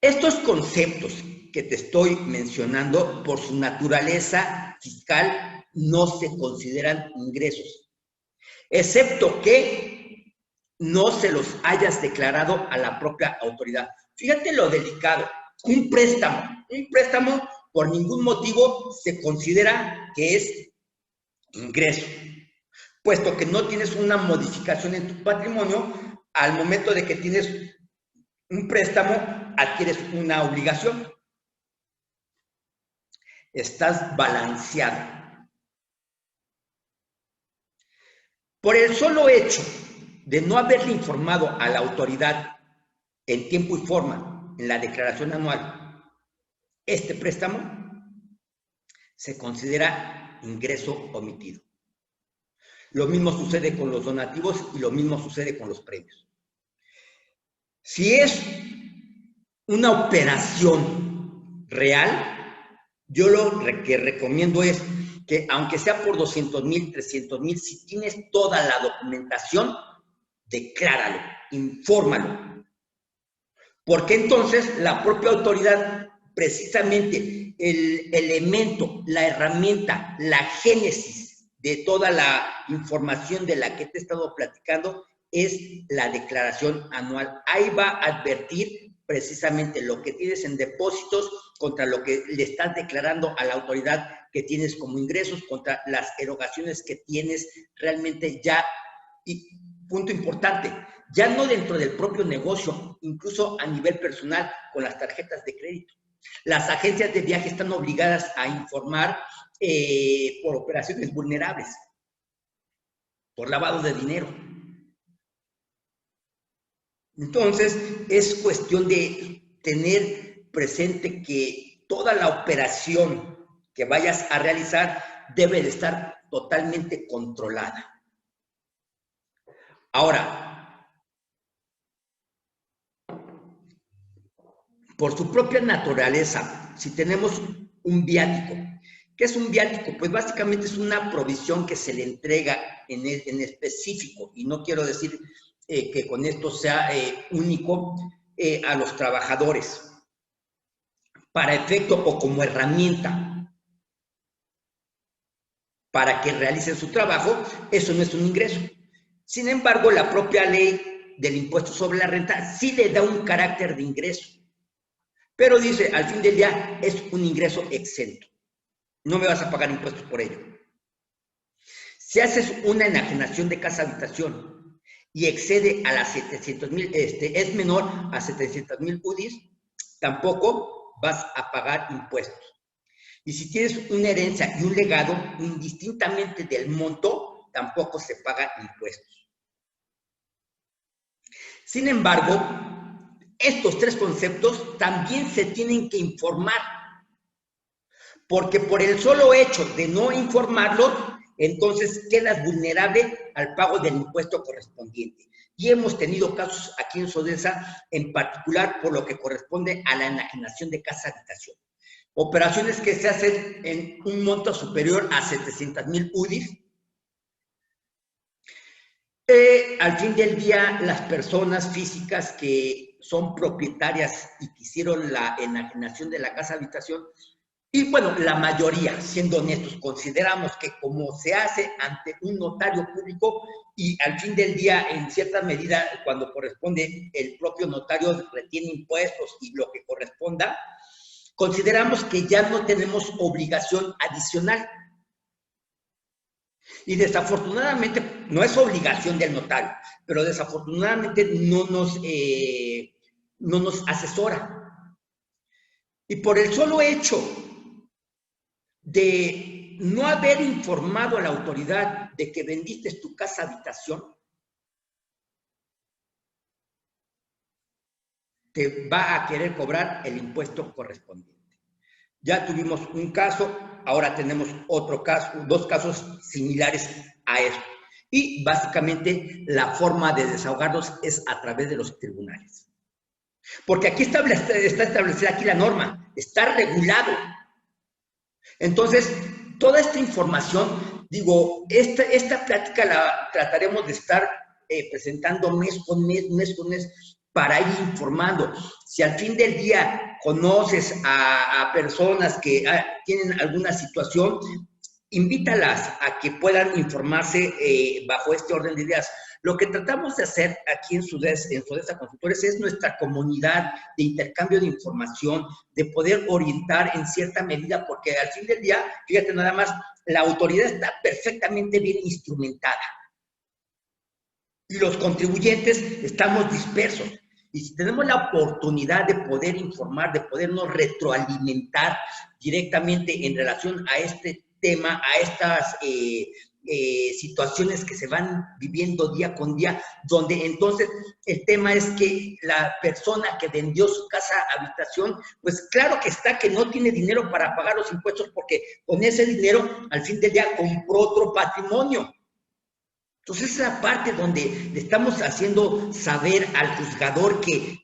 Estos conceptos que te estoy mencionando, por su naturaleza fiscal, no se consideran ingresos, excepto que no se los hayas declarado a la propia autoridad. Fíjate lo delicado. Un préstamo por ningún motivo se considera que es ingreso, puesto que no tienes una modificación en tu patrimonio al momento de que tienes un préstamo, adquieres una obligación. Estás balanceado. Por el solo hecho de no haberle informado a la autoridad en tiempo y forma en la declaración anual este préstamo, se considera ingreso omitido. Lo mismo sucede con los donativos y lo mismo sucede con los premios. Si es una operación real, yo lo que recomiendo es que, aunque sea por 200,000, 300,000, si tienes toda la documentación, decláralo, infórmalo. Porque entonces la propia autoridad, precisamente el elemento, la herramienta, la génesis de toda la información de la que te he estado platicando, es la declaración anual. Ahí va a advertir precisamente lo que tienes en depósitos contra lo que le estás declarando a la autoridad que tienes como ingresos, contra las erogaciones que tienes realmente ya. Y punto importante, ya no dentro del propio negocio, incluso a nivel personal con las tarjetas de crédito. Las agencias de viaje están obligadas a informar por operaciones vulnerables, por lavado de dinero. Entonces, es cuestión de tener presente que toda la operación que vayas a realizar debe de estar totalmente controlada. Ahora, por su propia naturaleza, si tenemos un viático, ¿qué es un viático? Pues básicamente es una provisión que se le entrega en específico, y no quiero decir que con esto sea único a los trabajadores, para efecto o como herramienta para que realicen su trabajo. Eso no es un ingreso. Sin embargo, la propia ley del impuesto sobre la renta sí le da un carácter de ingreso, pero dice, al fin del día, es un ingreso exento. No me vas a pagar impuestos por ello. Si haces una enajenación de casa-habitación y excede a las 700,000, es menor a 700,000 UDIs, tampoco vas a pagar impuestos. Y si tienes una herencia y un legado, indistintamente del monto, tampoco se paga impuestos. Sin embargo, estos tres conceptos también se tienen que informar, porque por el solo hecho de no informarlos, entonces quedas vulnerable al pago del impuesto correspondiente. Y hemos tenido casos aquí en Sodesa, en particular por lo que corresponde a la enajenación de casa-habitación. Operaciones que se hacen en un monto superior a 700,000 UDIs. Al fin del día, las personas físicas que son propietarias y que hicieron la enajenación de la casa-habitación, y bueno, la mayoría, siendo honestos, consideramos que como se hace ante un notario público y al fin del día, en cierta medida, cuando corresponde, el propio notario retiene impuestos y lo que corresponda, consideramos que ya no tenemos obligación adicional. Y desafortunadamente, no es obligación del notario, pero desafortunadamente no nos asesora. Y por el solo hecho de no haber informado a la autoridad de que vendiste tu casa habitación, te va a querer cobrar el impuesto correspondiente. Ya tuvimos un caso, ahora tenemos otro caso, dos casos similares a esto. Y básicamente la forma de desahogarlos es a través de los tribunales. Porque aquí está establecida aquí la norma, está regulado. Entonces, toda esta información, digo, esta plática la trataremos de estar presentando mes con mes, para ir informando. Si al fin del día conoces a personas que tienen alguna situación, invítalas a que puedan informarse bajo este orden de ideas. Lo que tratamos de hacer aquí en Sodesa Consultores es nuestra comunidad de intercambio de información, de poder orientar en cierta medida, porque al fin del día, fíjate nada más, la autoridad está perfectamente bien instrumentada. Y los contribuyentes estamos dispersos. Y si tenemos la oportunidad de poder informar, de podernos retroalimentar directamente en relación a este tema, a estas situaciones que se van viviendo día con día, donde entonces el tema es que la persona que vendió su casa habitación, pues claro que está que no tiene dinero para pagar los impuestos porque con ese dinero al fin del día compró otro patrimonio. Entonces, esa parte donde le estamos haciendo saber al juzgador que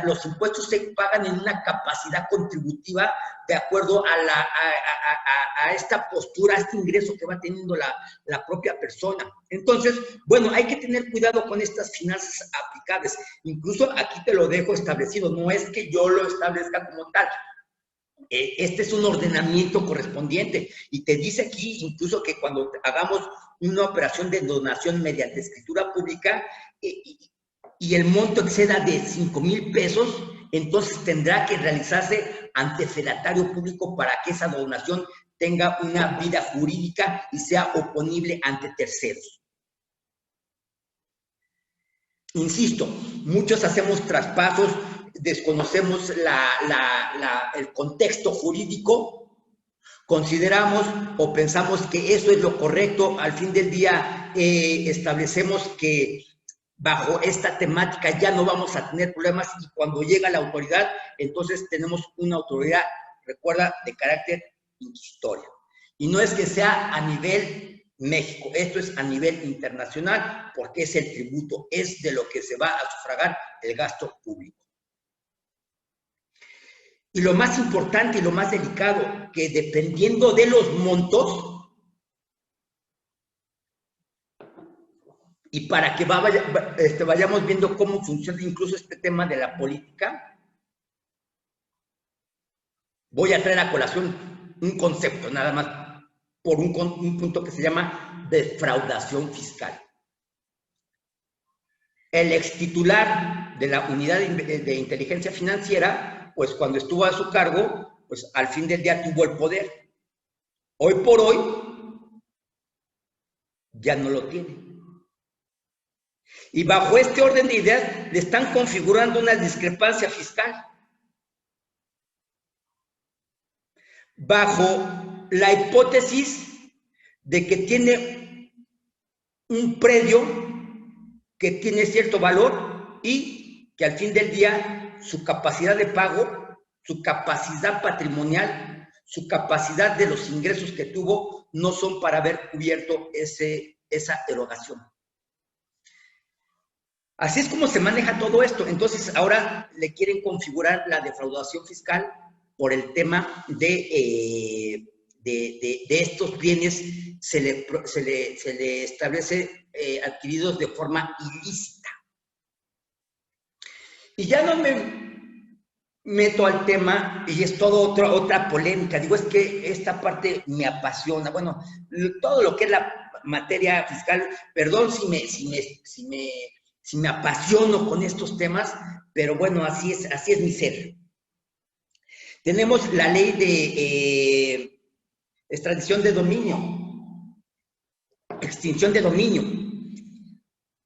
los impuestos se pagan en una capacidad contributiva de acuerdo a esta postura, a este ingreso que va teniendo la propia persona. Entonces, bueno, hay que tener cuidado con estas finanzas aplicables. Incluso aquí te lo dejo establecido, no es que yo lo establezca como tal. Este es un ordenamiento correspondiente y te dice aquí incluso que cuando hagamos una operación de donación mediante escritura pública y el monto exceda de 5,000 pesos, entonces tendrá que realizarse ante fedatario público para que esa donación tenga una vida jurídica y sea oponible ante terceros. Insisto, muchos hacemos traspasos, desconocemos el contexto jurídico, consideramos o pensamos que eso es lo correcto, al fin del día establecemos que bajo esta temática ya no vamos a tener problemas y cuando llega la autoridad, entonces tenemos una autoridad, recuerda, de carácter inquisitorio. Y no es que sea a nivel México, esto es a nivel internacional porque es el tributo, es de lo que se va a sufragar el gasto público. Y lo más importante y lo más delicado, que dependiendo de los montos, y para que vayamos viendo cómo funciona incluso este tema de la política, voy a traer a colación un concepto nada más, por un punto que se llama defraudación fiscal. El extitular de la unidad de inteligencia financiera, pues cuando estuvo a su cargo, pues al fin del día tuvo el poder. Hoy por hoy, ya no lo tiene. Y bajo este orden de ideas, le están configurando una discrepancia fiscal. Bajo la hipótesis de que tiene un predio que tiene cierto valor y que al fin del día su capacidad de pago, su capacidad patrimonial, su capacidad de los ingresos que tuvo no son para haber cubierto esa erogación. Así es como se maneja todo esto. Entonces ahora le quieren configurar la defraudación fiscal por el tema de estos bienes se le establece adquiridos de forma ilícita. Y ya no me meto al tema, y es todo otra polémica. Digo, es que esta parte me apasiona. Bueno, todo lo que es la materia fiscal, perdón si me apasiono con estos temas, pero bueno, así es mi ser. Tenemos la ley de extradición de dominio, extinción de dominio,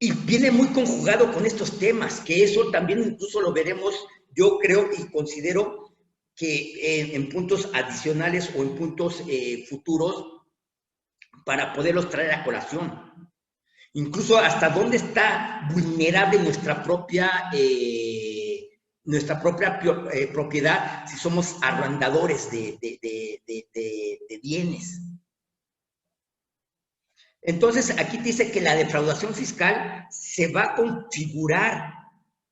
y viene muy conjugado con estos temas, que eso también incluso lo veremos, yo creo y considero que en puntos adicionales o en puntos futuros para poderlos traer a colación. Incluso hasta dónde está vulnerable nuestra propia propiedad si somos arrendadores de bienes. Entonces, aquí dice que la defraudación fiscal se va a configurar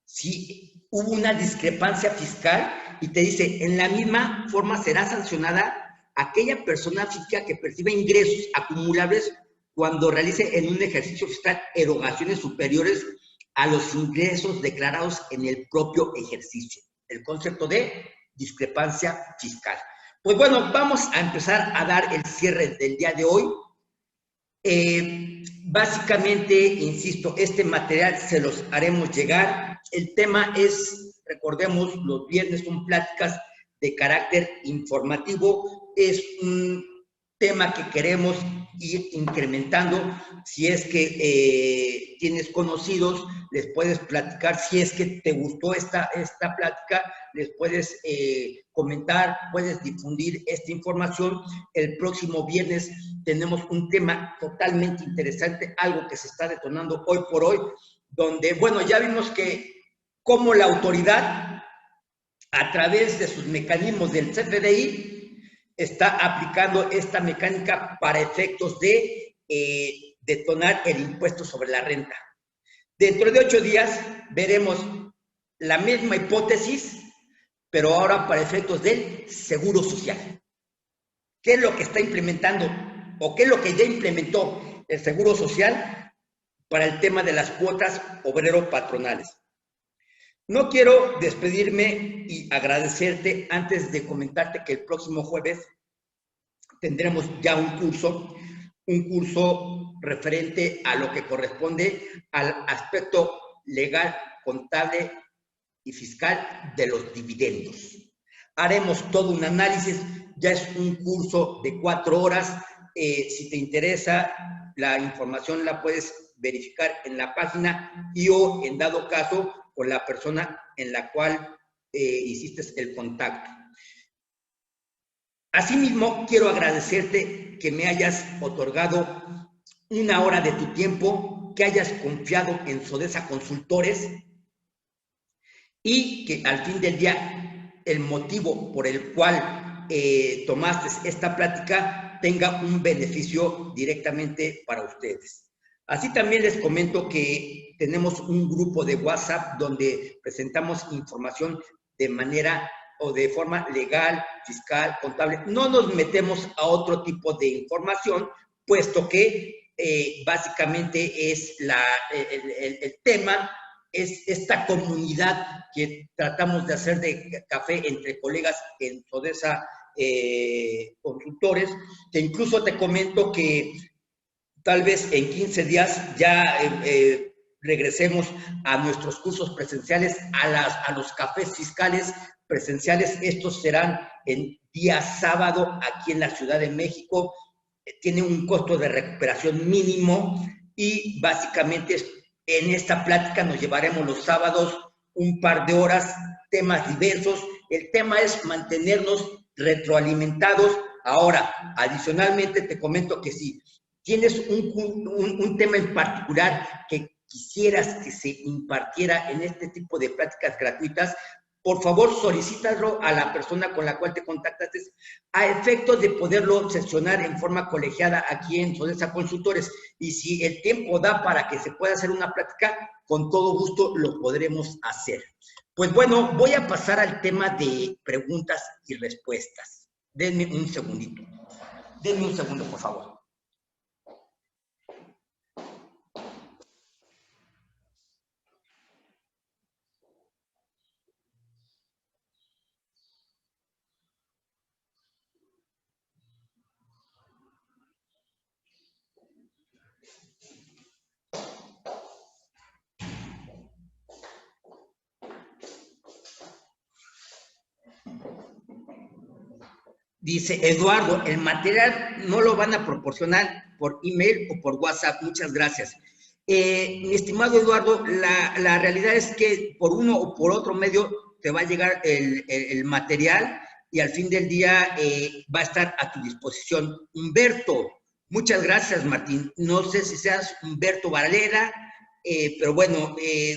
si hubo una discrepancia fiscal y te dice, en la misma forma será sancionada aquella persona física que perciba ingresos acumulables cuando realice en un ejercicio fiscal erogaciones superiores a los ingresos declarados en el propio ejercicio. El concepto de discrepancia fiscal. Pues bueno, vamos a empezar a dar el cierre del día de hoy. Básicamente, insisto, este material se los haremos llegar. El tema es, recordemos, los viernes son pláticas de carácter informativo. Es un tema que queremos ir incrementando. Si es que tienes conocidos les puedes platicar, si es que te gustó esta plática, les puedes comentar, puedes difundir esta información. El próximo viernes tenemos un tema totalmente interesante, algo que se está detonando hoy por hoy, donde, bueno, ya vimos que cómo la autoridad, a través de sus mecanismos del CFDI, está aplicando esta mecánica para efectos de detonar el impuesto sobre la renta. Dentro de 8 días veremos la misma hipótesis, pero ahora para efectos del seguro social. ¿Qué es lo que está implementando o qué es lo que ya implementó el seguro social para el tema de las cuotas obrero-patronales? No quiero despedirme y agradecerte antes de comentarte que el próximo jueves tendremos ya un curso referente a lo que corresponde al aspecto legal, contable y fiscal de los dividendos. Haremos todo un análisis, ya es un curso de 4 horas. Si te interesa, la información la puedes verificar en la página y o, en dado caso, con la persona en la cual hiciste el contacto. Asimismo, quiero agradecerte que me hayas otorgado 1 hora de tu tiempo, que hayas confiado en Sodesa Consultores y que al fin del día el motivo por el cual tomaste esta plática tenga un beneficio directamente para ustedes. Así también les comento que tenemos un grupo de WhatsApp donde presentamos información de manera o de forma legal, fiscal, contable. No nos metemos a otro tipo de información, puesto que básicamente es el tema, es esta comunidad que tratamos de hacer de café entre colegas en Sodesa Consultores, que incluso te comento que tal vez en 15 días ya regresemos a nuestros cursos presenciales, a los cafés fiscales presenciales. Estos serán el día sábado aquí en la Ciudad de México. Tiene un costo de recuperación mínimo y básicamente en esta plática nos llevaremos los sábados un par de horas, temas diversos. El tema es mantenernos retroalimentados. Ahora, adicionalmente te comento que si tienes un tema en particular que quisieras que se impartiera en este tipo de pláticas gratuitas, por favor solicítalo a la persona con la cual te contactaste a efectos de poderlo sesionar en forma colegiada aquí en Sodesa Consultores. Y si el tiempo da para que se pueda hacer una plática, con todo gusto lo podremos hacer. Pues bueno, voy a pasar al tema de preguntas y respuestas. Denme un segundito. Denme un segundo, por favor. Dice Eduardo, el material no lo van a proporcionar por email o por WhatsApp. Muchas gracias. Mi estimado Eduardo, la realidad es que por uno o por otro medio te va a llegar el material y al fin del día va a estar a tu disposición. Humberto, muchas gracias, Martín. No sé si seas Humberto Valera, pero bueno,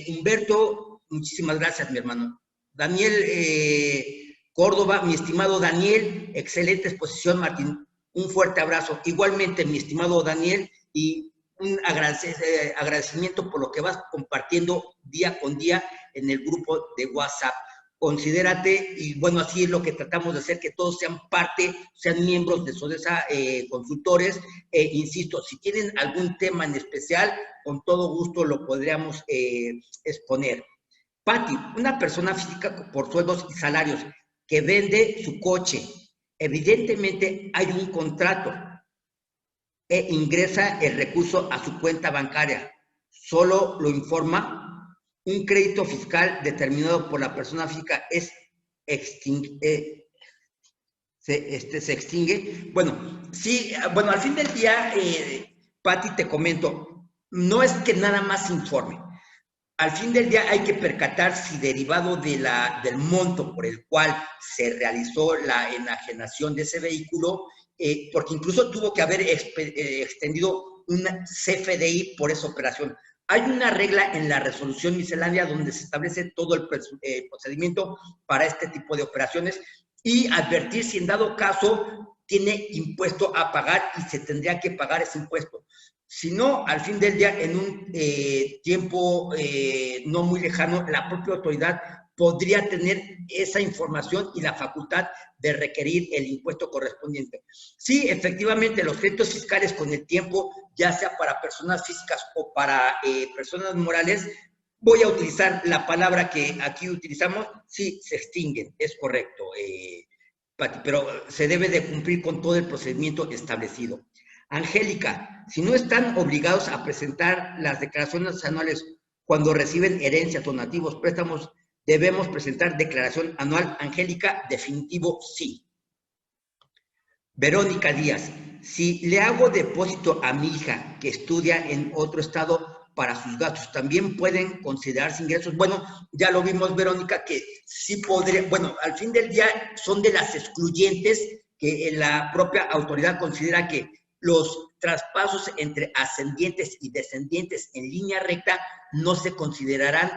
Humberto, muchísimas gracias, mi hermano. Daniel Córdoba, mi estimado Daniel, excelente exposición, Martín. Un fuerte abrazo. Igualmente, mi estimado Daniel, y un agradecimiento por lo que vas compartiendo día con día en el grupo de WhatsApp. Considérate, y bueno, así es lo que tratamos de hacer, que todos sean parte, sean miembros de Sodesa Consultores. Insisto, si tienen algún tema en especial, con todo gusto lo podríamos exponer. Patti, una persona física por sueldos y salarios que vende su coche, evidentemente hay un contrato e ingresa el recurso a su cuenta bancaria. Solo lo informa, un crédito fiscal determinado por la persona física se extingue. Bueno, sí, bueno, al fin del día, Patti, te comento, no es que nada más informe. al fin del día hay que percatar si derivado del monto por el cual se realizó la enajenación de ese vehículo, porque incluso tuvo que haber extendido un CFDI por esa operación. Hay una regla en la resolución miscelánea donde se establece todo el procedimiento para este tipo de operaciones y advertir si en dado caso tiene impuesto a pagar y se tendría que pagar ese impuesto. Si no, al fin del día, en un tiempo no muy lejano, la propia autoridad podría tener esa información y la facultad de requerir el impuesto correspondiente. Sí, efectivamente, los créditos fiscales con el tiempo, ya sea para personas físicas o para personas morales, voy a utilizar la palabra que aquí utilizamos, sí, se extinguen, es correcto, Pati, pero se debe de cumplir con todo el procedimiento establecido. Angélica, si no están obligados a presentar las declaraciones anuales cuando reciben herencias, donativos, préstamos, debemos presentar declaración anual. Angélica, definitivo sí. Verónica Díaz, si le hago depósito a mi hija que estudia en otro estado para sus gastos, ¿también pueden considerarse ingresos? Bueno, ya lo vimos, Verónica, que sí podría, bueno, al fin del día son de las excluyentes que la propia autoridad considera que los traspasos entre ascendientes y descendientes en línea recta no se considerarán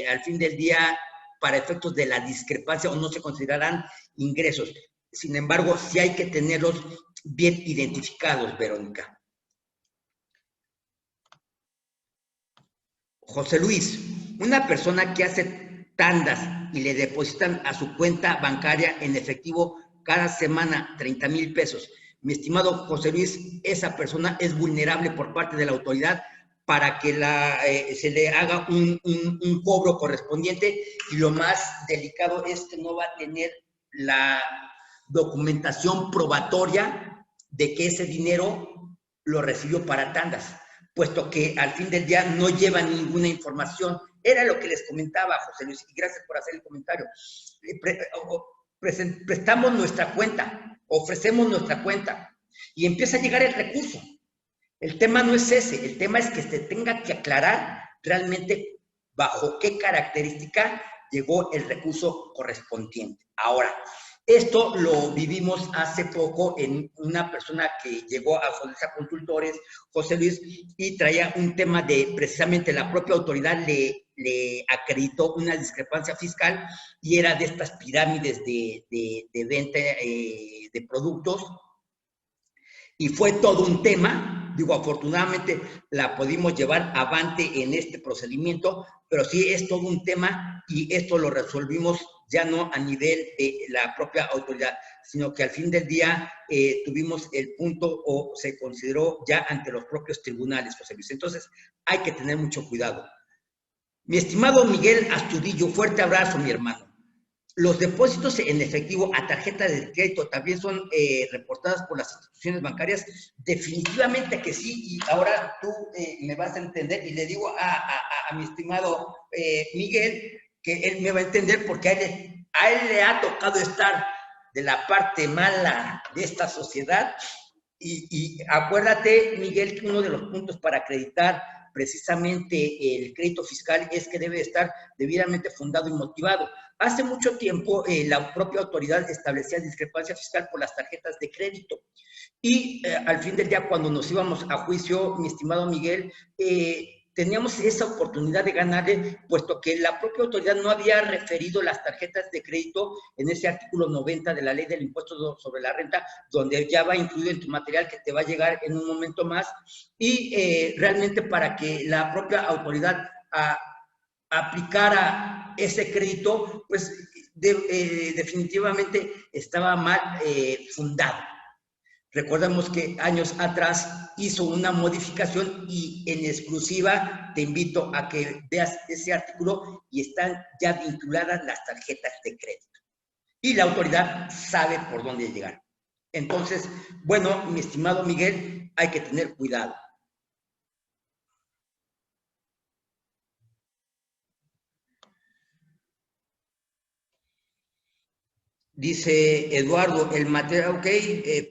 al fin del día para efectos de la discrepancia o no se considerarán ingresos. Sin embargo, sí hay que tenerlos bien identificados, Verónica. José Luis, una persona que hace tandas y le depositan a su cuenta bancaria en efectivo cada semana 30,000 pesos. Mi estimado José Luis, esa persona es vulnerable por parte de la autoridad para que se le haga un cobro correspondiente, y lo más delicado es que no va a tener la documentación probatoria de que ese dinero lo recibió para tandas, puesto que al fin del día no lleva ninguna información. Era lo que les comentaba, José Luis, y gracias por hacer el comentario. Prestamos nuestra cuenta, ofrecemos nuestra cuenta, y empieza a llegar el recurso. El tema no es ese, el tema es que se tenga que aclarar realmente bajo qué característica llegó el recurso correspondiente. Ahora, esto lo vivimos hace poco en una persona que llegó a Fondesa Consultores, José Luis, y traía un tema de precisamente la propia autoridad le acreditó una discrepancia fiscal y era de estas pirámides de venta de productos. Y fue todo un tema, digo, afortunadamente la pudimos llevar avante en este procedimiento, pero sí es todo un tema y esto lo resolvimos ya no a nivel de la propia autoridad, sino que al fin del día tuvimos el punto o se consideró ya ante los propios tribunales, José Luis. Entonces hay que tener mucho cuidado. Mi estimado Miguel Astudillo, fuerte abrazo, mi hermano. Los depósitos en efectivo a tarjeta de crédito también son reportadas por las instituciones bancarias. Definitivamente que sí, y ahora tú me vas a entender, y le digo a mi estimado Miguel que él me va a entender porque a él le ha tocado estar de la parte mala de esta sociedad. Y acuérdate, Miguel, que uno de los puntos para acreditar precisamente el crédito fiscal es que debe estar debidamente fundado y motivado. Hace mucho tiempo la propia autoridad establecía discrepancia fiscal por las tarjetas de crédito. Y al fin del día, cuando nos íbamos a juicio, mi estimado Miguel, teníamos esa oportunidad de ganarle, puesto que la propia autoridad no había referido las tarjetas de crédito en ese artículo 90 de la Ley del Impuesto sobre la Renta, donde ya va incluido en tu material que te va a llegar en un momento más, y realmente para que la propia autoridad aplicara ese crédito, pues definitivamente estaba mal fundado. Recordamos que años atrás hizo una modificación y en exclusiva te invito a que veas ese artículo y están ya vinculadas las tarjetas de crédito. Y la autoridad sabe por dónde llegar. Entonces, bueno, mi estimado Miguel, hay que tener cuidado. Dice Eduardo, el material, ok,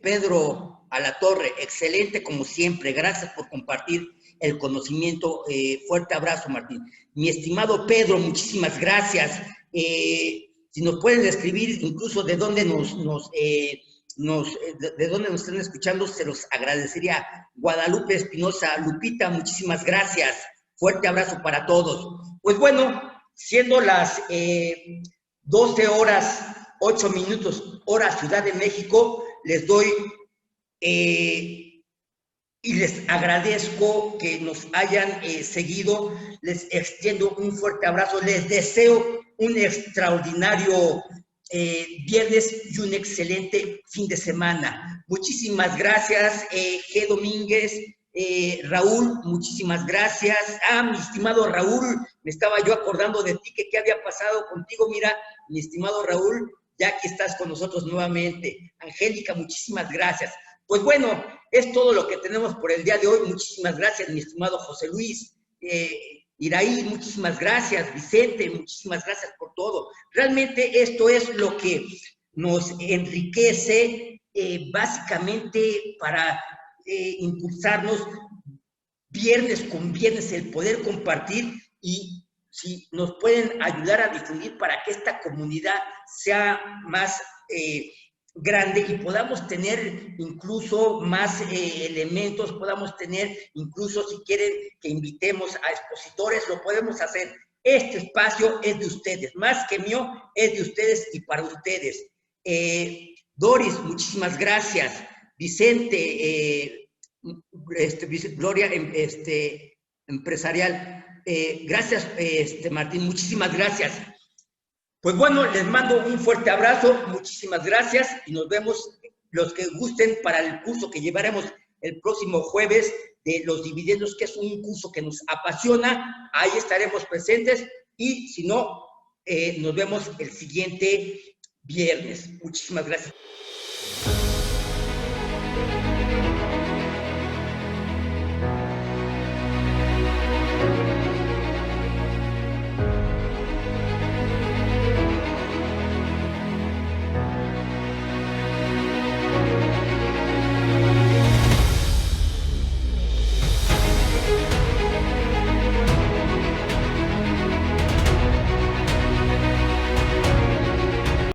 Pedro a la torre, excelente como siempre, gracias por compartir el conocimiento. Fuerte abrazo, Martín. Mi estimado Pedro, muchísimas gracias. Si nos pueden escribir incluso de dónde de dónde nos están escuchando, se los agradecería. Guadalupe Espinosa, Lupita, muchísimas gracias. Fuerte abrazo para todos. Pues bueno, siendo las 12 horas 8 minutos, hora Ciudad de México, les doy y les agradezco que nos hayan seguido. Les extiendo un fuerte abrazo. Les deseo un extraordinario viernes y un excelente fin de semana. Muchísimas gracias, G. Domínguez. Raúl, muchísimas gracias. Mi estimado Raúl, me estaba yo acordando de ti, que qué había pasado contigo. Mira, mi estimado Raúl, ya que estás con nosotros nuevamente. Angélica, muchísimas gracias. Pues bueno, es todo lo que tenemos por el día de hoy. Muchísimas gracias, mi estimado José Luis. Iraí, muchísimas gracias. Vicente, muchísimas gracias por todo. Realmente esto es lo que nos enriquece básicamente para impulsarnos viernes con viernes, el poder compartir, y si nos pueden ayudar a difundir para que esta comunidad sea más grande y podamos tener incluso más elementos, podamos tener incluso, si quieren que invitemos a expositores, lo podemos hacer. Este espacio es de ustedes, más que mío, es de ustedes y para ustedes. Doris, muchísimas gracias. Vicente, Gloria, empresarial. Gracias, Martín, muchísimas gracias. Pues bueno, les mando un fuerte abrazo, muchísimas gracias y nos vemos los que gusten para el curso que llevaremos el próximo jueves de los dividendos, que es un curso que nos apasiona. Ahí estaremos presentes y si no, nos vemos el siguiente viernes. Muchísimas gracias.